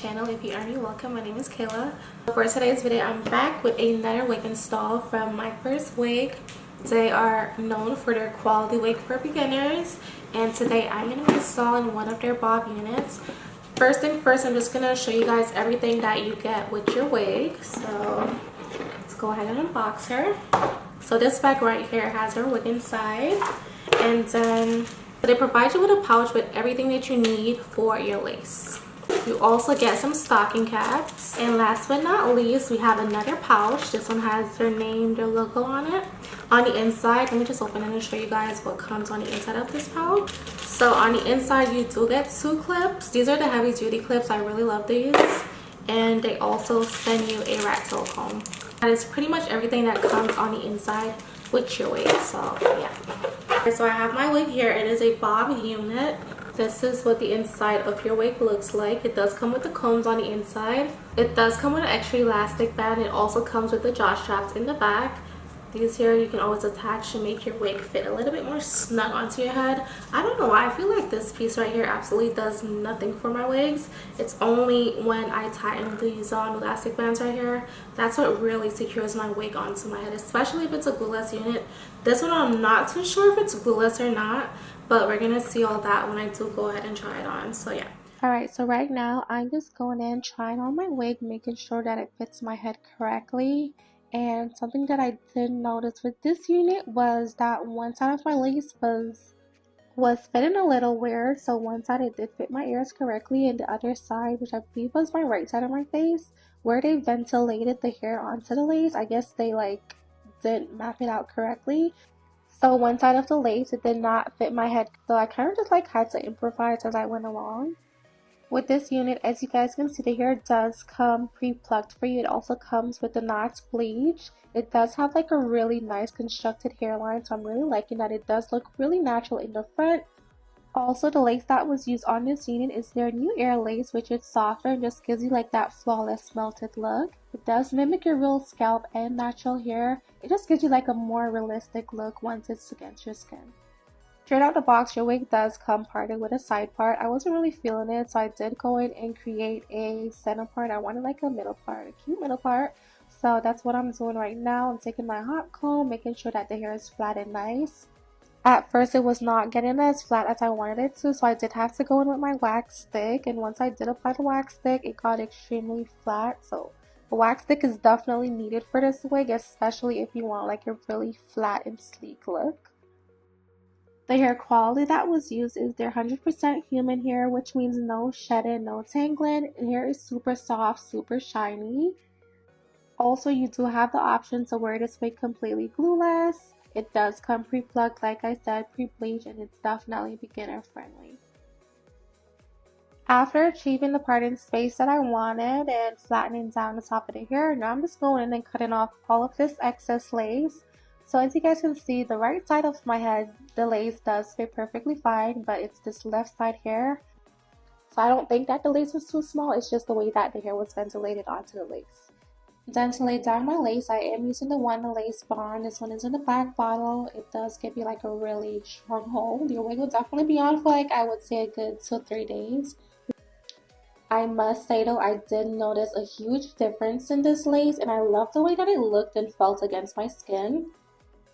channel. If you are new, welcome. My name is Kayla. For today's video, I'm back with another wig install from Myfirstwig. They are known for their quality wig for beginners, and today I'm going to be installing one of their bob units. First thing first, I'm just going to show you guys everything that you get with your wig. So let's go ahead and unbox her. So this bag right here has her wig inside, and then they provide you with a pouch with everything that you need for your lace. You also get some stocking caps, and last but not least, we have another pouch. This one has their name, their logo on it. On the inside, let me just open it and show you guys what comes on the inside of this pouch. So on the inside, you do get 2 clips. These are the heavy duty clips. I really love these. And they also send you a rat tail comb. That is pretty much everything that comes on the inside with your wig. So yeah. So I have my wig here. It is a bob unit. This is what the inside of your wig looks like. It does come with the combs on the inside. It does come with an extra elastic band. It also comes with the jaw straps in the back. These here you can always attach to make your wig fit a little bit more snug onto your head. I don't know why, I feel like this piece right here absolutely does nothing for my wigs. It's only when I tighten these elastic bands right here, that's what really secures my wig onto my head, especially if it's a glueless unit. This one I'm not too sure if it's glueless or not, but we're gonna see all that when I do go ahead and try it on. So yeah. Alright, so right now I'm just going in, trying on my wig, making sure that it fits my head correctly. And something that I did notice with this unit was that one side of my lace was fitting a little weird. So one side it did fit my ears correctly, and the other side, which I believe was my right side of my face, where they ventilated the hair onto the lace, I guess they didn't map it out correctly. So one side of the lace, it did not fit my head, so I kind of just had to improvise as I went along. With this unit, as you guys can see, the hair does come pre-plucked for you. It also comes with the knots bleached. It does have a really nice constructed hairline, so I'm really liking that. It does look really natural in the front. Also, the lace that was used on this unit is their new air lace, which is softer and just gives you that flawless melted look. It does mimic your real scalp and natural hair. It just gives you a more realistic look once it's against your skin. Straight out the box, your wig does come parted with a side part. I wasn't really feeling it, so I did go in and create a center part. I wanted a middle part, a cute middle part. So that's what I'm doing right now. I'm taking my hot comb, making sure that the hair is flat and nice. At first, it was not getting as flat as I wanted it to, so I did have to go in with my wax stick. And once I did apply the wax stick, it got extremely flat. So the wax stick is definitely needed for this wig, especially if you want a really flat and sleek look. The hair quality that was used is their 100% human hair, which means no shedding, no tangling. The hair is super soft, super shiny. Also, you do have the option to wear this wig completely glueless. It does come pre-plucked, like I said, pre-bleached, and it's definitely beginner friendly. After achieving the parting space that I wanted and flattening down the top of the hair, now I'm just going in and cutting off all of this excess lace. So as you guys can see, the right side of my head, the lace does fit perfectly fine, but it's this left side hair. So I don't think that the lace was too small, it's just the way that the hair was ventilated onto the lace. Then to lay down my lace, I am using the One Lace Bond. This one is in the black bottle. It does give you a really strong hold. Your wig will definitely be on for I would say a good 2 or 3 days. I must say though, I did notice a huge difference in this lace, and I love the way that it looked and felt against my skin.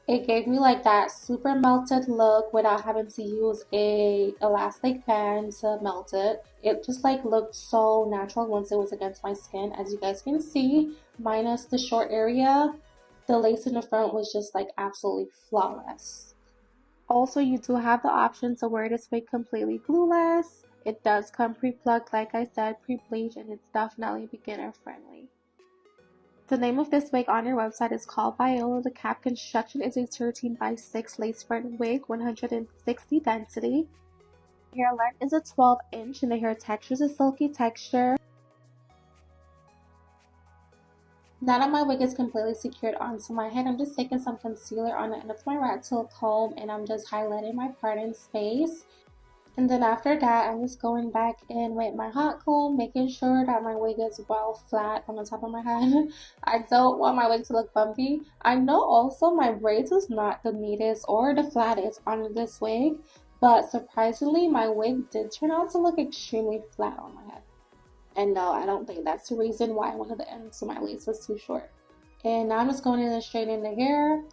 It gave me that super melted look without having to use a elastic band to melt it. It just looked so natural once it was against my skin. As you guys can see, minus the short area, the lace in the front was just absolutely flawless. Also, you do have the option to wear this wig completely glueless. It does come pre-plucked, like I said, pre-bleached, and it's definitely beginner friendly. The name of this wig on your website is called Viola. The cap construction is a 13 by 6 lace front wig, 160 density. The hair length is a 12-inch, and the hair texture is a silky texture. Now that my wig is completely secured onto my head, I'm just taking some concealer on the end of my rat tail comb, and I'm just highlighting my parting space. And then after that, I'm just going back in with my hot comb, making sure that my wig is well flat on the top of my head. I don't want my wig to look bumpy. I know also my braids was not the neatest or the flattest on this wig, but surprisingly, my wig did turn out to look extremely flat on my head. And no, I don't think that's the reason why one of the ends of my lace was too short. And now I'm just going in and straightening the hair.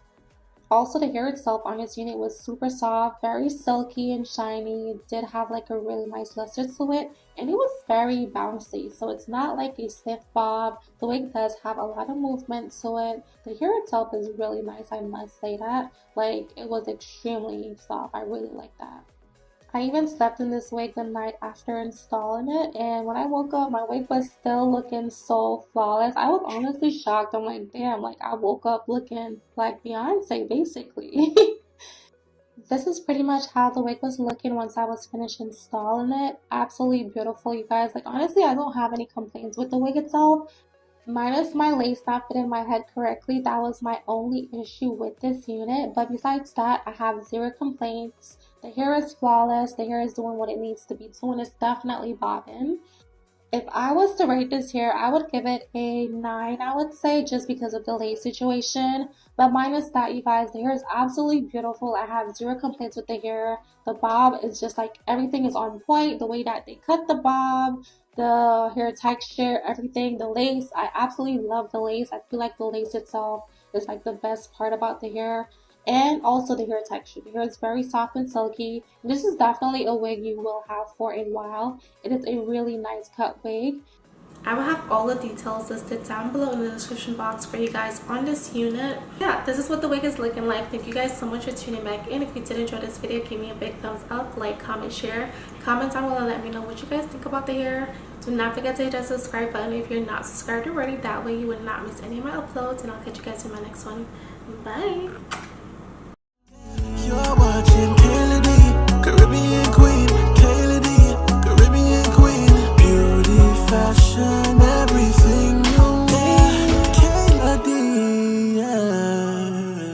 Also, the hair itself on this unit was super soft, very silky and shiny. It did have like a really nice luster to it, and it was very bouncy. So it's not like a stiff bob. The wig does have a lot of movement to it. The hair itself is really nice, I must say that. Like, it was extremely soft. I really like that. I even slept in this wig the night after installing it, and when I woke up, my wig was still looking so flawless. I was honestly shocked. I'm like, damn, like I woke up looking like Beyonce, basically. This is pretty much how the wig was looking once I was finished installing it. Absolutely beautiful, you guys. Like, honestly, I don't have any complaints with the wig itself. Minus my lace not fitting my head correctly, that was my only issue with this unit. But besides that, I have zero complaints. The hair is flawless. The hair is doing what it needs to be doing. It's definitely bobbing. If I was to rate this hair, I would give it a 9, I would say, just because of the lace situation. But minus that, you guys, the hair is absolutely beautiful. I have zero complaints with the hair. The bob is just like, everything is on point. The way that they cut the bob, the hair texture, everything, the lace. I absolutely love the lace. I feel like the lace itself is like the best part about the hair. And also the hair texture. The hair is very soft and silky. This is definitely a wig you will have for a while. It is a really nice cut wig. I will have all the details listed down below in the description box for you guys on this unit. Yeah, this is what the wig is looking like. Thank you guys so much for tuning back in. If you did enjoy this video, give me a big thumbs up, like, comment, share. Comment down below and let me know what you guys think about the hair. Do not forget to hit that subscribe button if you're not subscribed already. That way you would not miss any of my uploads. And I'll catch you guys in my next one. Bye!